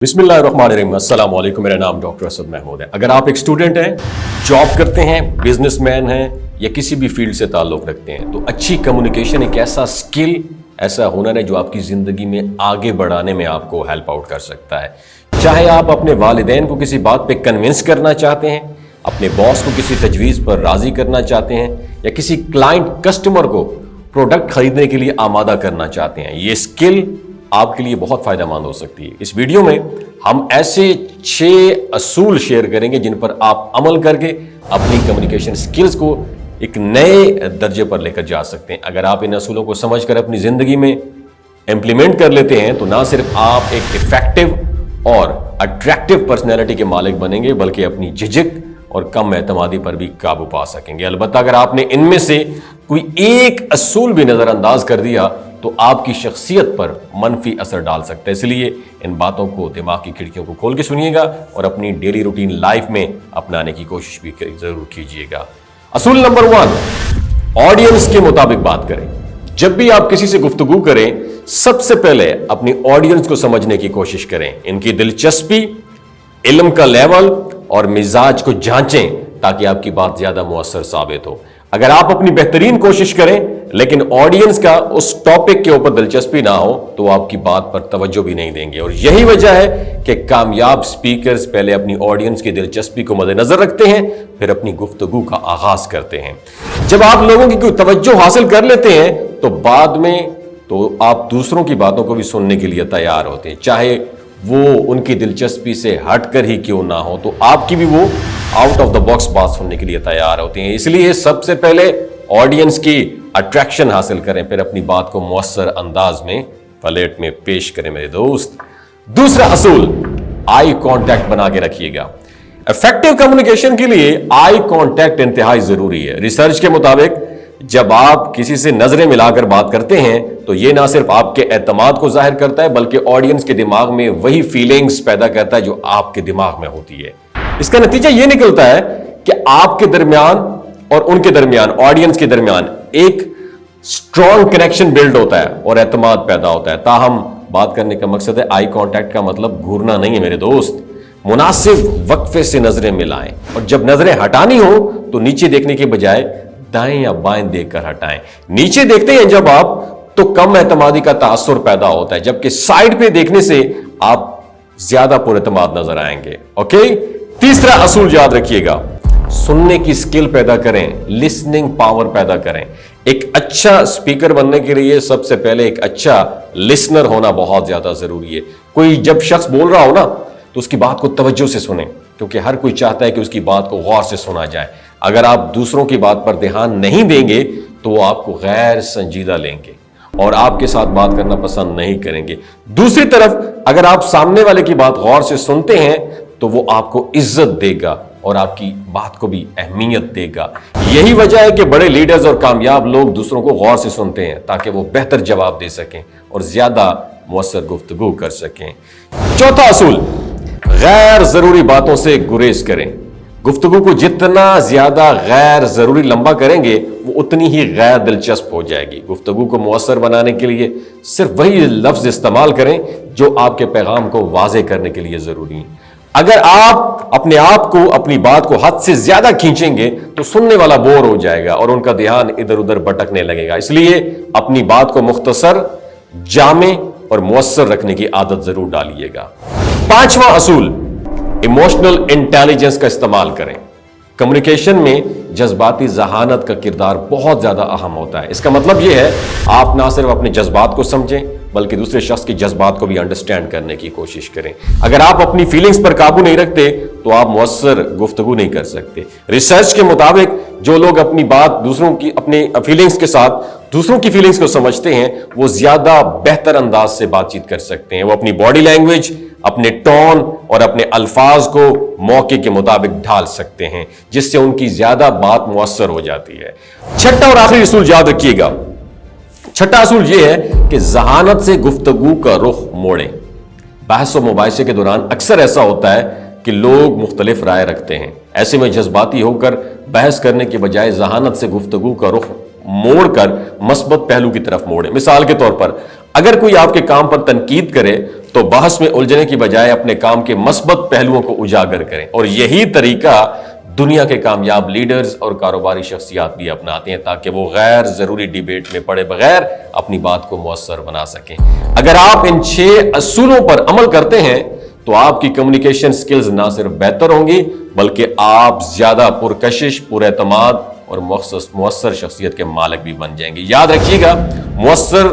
बिस्मिल्लाहिर्रहमानिर्रहीम। अस्सलाम वालेकुम। मेरा नाम डॉक्टर असद महमूद है। अगर आप एक स्टूडेंट हैं, जॉब करते हैं, बिजनेसमैन हैं या किसी भी फील्ड से ताल्लुक़ रखते हैं, तो अच्छी कम्युनिकेशन एक ऐसा स्किल, ऐसा हुनर है जो आपकी ज़िंदगी में आगे बढ़ाने में आपको हेल्प आउट कर सकता है। चाहे आप अपने वालिदैन को किसी बात पे कन्विंस करना चाहते हैं, अपने बॉस को किसी तजवीज़ पर राज़ी करना चाहते हैं या किसी क्लाइंट कस्टमर को प्रोडक्ट खरीदने के लिए आमादा करना चाहते हैं, ये स्किल आपके लिए बहुत फ़ायदेमंद हो सकती है। इस वीडियो में हम ऐसे 6 असूल शेयर करेंगे जिन पर आप अमल करके अपनी कम्युनिकेशन स्किल्स को एक नए दर्जे पर लेकर जा सकते हैं। अगर आप इन असूलों को समझकर अपनी ज़िंदगी में इम्प्लीमेंट कर लेते हैं तो ना सिर्फ आप एक इफेक्टिव और अट्रैक्टिव पर्सनैलिटी के मालिक बनेंगे, बल्कि अपनी झिझक और कम एतमादी पर भी काबू पा सकेंगे। अलबत्ता अगर आपने इनमें से कोई एक असूल भी नज़रअंदाज कर दिया तो आपकी शख्सियत पर मनफी असर डाल सकता है। इसलिए इन बातों को दिमाग की खिड़कियों को खोल के सुनिएगा और अपनी डेली रूटीन लाइफ में अपनाने की कोशिश भी जरूर कीजिएगा। असूल नंबर 1, ऑडियंस के मुताबिक बात करें। जब भी आप किसी से गुफ्तगू करें, सबसे पहले अपनी ऑडियंस को समझने की कोशिश करें। इनकी दिलचस्पी, इल्म का लेवल और मिजाज को जांचें ताकि आपकी बात ज्यादा मुअस्सर साबित हो। अगर आप अपनी बेहतरीन कोशिश करें लेकिन ऑडियंस का उस टॉपिक के ऊपर दिलचस्पी ना हो तो आपकी बात पर तवज्जो भी नहीं देंगे। और यही वजह है कि कामयाब स्पीकर्स पहले अपनी ऑडियंस की दिलचस्पी को मद्देनजर रखते हैं, फिर अपनी गुफ्तगू का आगाज करते हैं। जब आप लोगों की कोई तवज्जो हासिल कर लेते हैं तो बाद में तो आप दूसरों की बातों को भी सुनने के लिए तैयार होते हैं, चाहे वो उनकी दिलचस्पी से हटकर ही क्यों ना हो, तो आपकी भी वो आउट ऑफ द बॉक्स बात सुनने के लिए तैयार होते हैं। इसलिए सबसे पहले ऑडियंस की अट्रैक्शन हासिल करें, फिर अपनी बात को मुअस्सर अंदाज में प्लेट में पेश करें मेरे दोस्त। दूसरा असूल, आई कांटेक्ट बना के रखिएगा। इफेक्टिव कम्युनिकेशन के लिए आई कांटेक्ट इंतहाई जरूरी है। रिसर्च के मुताबिक जब आप किसी से नजरें मिलाकर बात करते हैं तो यह ना सिर्फ आपके एतमाद को जाहिर करता है बल्कि ऑडियंस के दिमाग में वही फीलिंग्स पैदा करता है जो आपके दिमाग में होती है। इसका नतीजा यह निकलता है कि आपके दरमियान और उनके दरमियान, ऑडियंस के दरमियान एक स्ट्रॉन्ग कनेक्शन बिल्ड होता है और एतमाद पैदा होता है। ताहम बात करने का मकसद है, आई कांटेक्ट का मतलब घूरना नहीं है मेरे दोस्त। मुनासिब वक्फे से नजरें मिलाएं और जब नजरें हटानी हो तो नीचे देखने के बजाय दाएं या बाएं देखकर हटाएं। नीचे देखते हैं जब आप तो कम एतमादी का तासुर पैदा होता है, जबकि साइड पे देखने से आप ज्यादा पुरएतमाद नजर आएंगे। ओके, तीसरा असूल याद रखिएगा, सुनने की स्किल पैदा करें, लिसनिंग पावर पैदा करें। एक अच्छा स्पीकर बनने के लिए सबसे पहले एक अच्छा लिसनर होना बहुत ज्यादा जरूरी है। कोई जब शख्स बोल रहा हो ना तो उसकी बात को तवज्जो से सुने, क्योंकि हर कोई चाहता है कि उसकी बात को गौर से सुना जाए। अगर आप दूसरों की बात पर ध्यान नहीं देंगे तो वो आपको गैर संजीदा लेंगे और आपके साथ बात करना पसंद नहीं करेंगे। दूसरी तरफ अगर आप सामने वाले की बात गौर से सुनते हैं तो वो आपको इज्जत देगा और आपकी बात को भी अहमियत देगा। यही वजह है कि बड़े लीडर्स और कामयाब लोग दूसरों को गौर से सुनते हैं ताकि वो बेहतर जवाब दे सकें और ज्यादा मुअस्सर गुफ्तगू कर सकें। चौथा असूल, गैर जरूरी बातों से गुरेज करें। गुफ्तगू को जितना ज्यादा गैर जरूरी लंबा करेंगे वो उतनी ही गैर दिलचस्प हो जाएगी। गुफ्तगू को मुअस्सर बनाने के लिए सिर्फ वही लफ्ज इस्तेमाल करें जो आपके पैगाम को वाज़ेह करने के लिए जरूरी है। अगर आप अपने आप को, अपनी बात को हद से ज्यादा खींचेंगे तो सुनने वाला बोर हो जाएगा और उनका ध्यान इधर उधर भटकने लगेगा। इसलिए अपनी बात को मुख्तसर, जामे और मुअस्सर रखने की आदत जरूर डालिएगा। पांचवा असूल, इमोशनल इंटेलिजेंस का इस्तेमाल करें। कम्युनिकेशन में जज्बाती जहानत का किरदार बहुत ज्यादा अहम होता है। इसका मतलब यह है आप ना सिर्फ अपने जज्बात को समझें बल्कि दूसरे शख्स के जज्बात को भी अंडरस्टैंड करने की कोशिश करें। अगर आप अपनी फीलिंग्स पर काबू नहीं रखते तो आप मुअस्सर गुफ्तगू नहीं कर सकते। रिसर्च के मुताबिक जो लोग अपनी बात दूसरों की, अपने फीलिंग्स के साथ दूसरों की फीलिंग्स को समझते हैं वो ज्यादा बेहतर अंदाज से बातचीत कर सकते हैं। वो अपनी बॉडी लैंग्वेज, अपने टोन और अपने अल्फाज को मौके के मुताबिक ढाल सकते हैं, जिससे उनकी ज्यादा बात मुअस्सर हो जाती है। छठा और आखिरी असूल याद रखिएगा। छठा असूल यह है कि जहानत से गुफ्तगू का रुख मोड़ें। बहस और मुबाहिसे के दौरान अक्सर ऐसा होता है कि लोग मुख्तलिफ राय रखते हैं। ऐसे में जज्बाती होकर बहस करने के बजाय जहानत से गुफ्तगू का रुख मोड़कर मस्बत पहलू की तरफ मोड़ें। मिसाल के तौर पर अगर कोई आपके काम पर तनकीद करे تو بحث میں الجھنے کی بجائے اپنے کام کے مثبت پہلوؤں کو اجاگر کریں، اور یہی طریقہ دنیا کے کامیاب لیڈرز اور کاروباری شخصیات بھی اپناتے ہیں تاکہ وہ غیر ضروری ڈیبیٹ میں پڑے بغیر اپنی بات کو مؤثر بنا سکیں۔ اگر آپ ان 6 اصولوں پر عمل کرتے ہیں تو آپ کی کمیونیکیشن سکلز نہ صرف بہتر ہوں گی بلکہ آپ زیادہ پرکشش، پر اعتماد اور مؤثر شخصیت کے مالک بھی بن جائیں گے۔ یاد رکھیے گا، مؤثر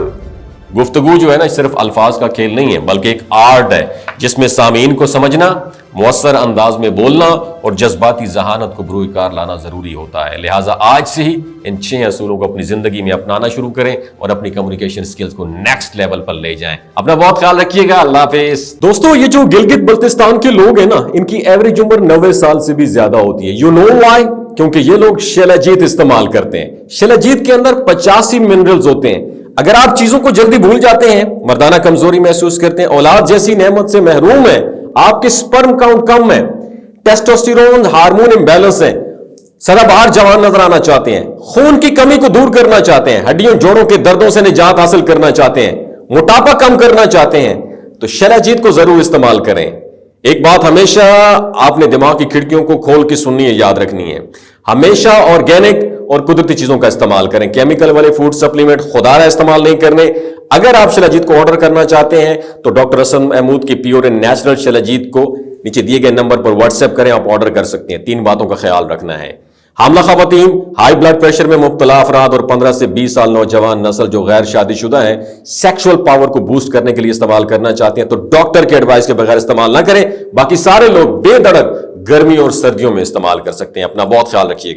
گفتگو جو ہے نا صرف الفاظ کا کھیل نہیں ہے بلکہ ایک آرٹ ہے جس میں سامعین کو سمجھنا، مؤثر انداز میں بولنا اور جذباتی ذہانت کو بروئے کار لانا ضروری ہوتا ہے۔ لہٰذا آج سے ہی ان 6 اصولوں کو اپنی زندگی میں اپنانا شروع کریں اور اپنی کمیونیکیشن سکلز کو نیکسٹ لیول پر لے جائیں۔ اپنا بہت خیال رکھیے گا، اللہ حافظ۔ دوستو، یہ جو گلگت بلتستان کے لوگ ہیں نا، ان کی ایوریج عمر 90 سال سے بھی زیادہ ہوتی ہے۔ You know why? کیونکہ یہ لوگ شیلاجیت استعمال کرتے ہیں۔ شیلاجیت کے اندر 85 منرلز ہوتے ہیں۔ اگر آپ چیزوں کو جلدی بھول جاتے ہیں، مردانہ کمزوری محسوس کرتے ہیں، اولاد جیسی نعمت سے محروم ہیں، آپ کے سپرم کاؤنٹ کم ہے، ٹیسٹوسٹیرون ہارمون امبیلنس ہے، سدا بہار جوان نظر آنا چاہتے ہیں، خون کی کمی کو دور کرنا چاہتے ہیں، ہڈیوں جوڑوں کے دردوں سے نجات حاصل کرنا چاہتے ہیں، موٹاپا کم کرنا چاہتے ہیں، تو شیلاجیت کو ضرور استعمال کریں۔ ایک بات ہمیشہ آپ نے دماغ کی کھڑکیوں کو کھول کے سننی ہے، یاد رکھنی ہے، ہمیشہ آرگینک اور قدرتی چیزوں کا استعمال کریں۔ کیمیکل والے فوڈ سپلیمنٹ خدا رہا استعمال نہیں کرنے۔ اگر آپ شیلاجیت کو آرڈر کرنا چاہتے ہیں تو ڈاکٹر اسد محمود کی پیور اینڈ نیچرل شیلاجیت کو نیچے دیے گئے نمبر پر واٹس ایپ کریں، آپ آرڈر کر سکتے ہیں۔ 3 باتوں کا خیال رکھنا ہے: حاملہ خواتین، ہائی بلڈ پریشر میں مبتلا افراد اور 15 سے 20 سال نوجوان نسل جو غیر شادی شدہ ہیں، سیکشول پاور کو بوسٹ کرنے کے لیے استعمال کرنا چاہتے ہیں تو ڈاکٹر کے ایڈوائس کے بغیر استعمال نہ کریں۔ باقی سارے لوگ بے دھڑک گرمی اور سردیوں میں استعمال کر سکتے ہیں۔ اپنا بہت خیال رکھیے گا۔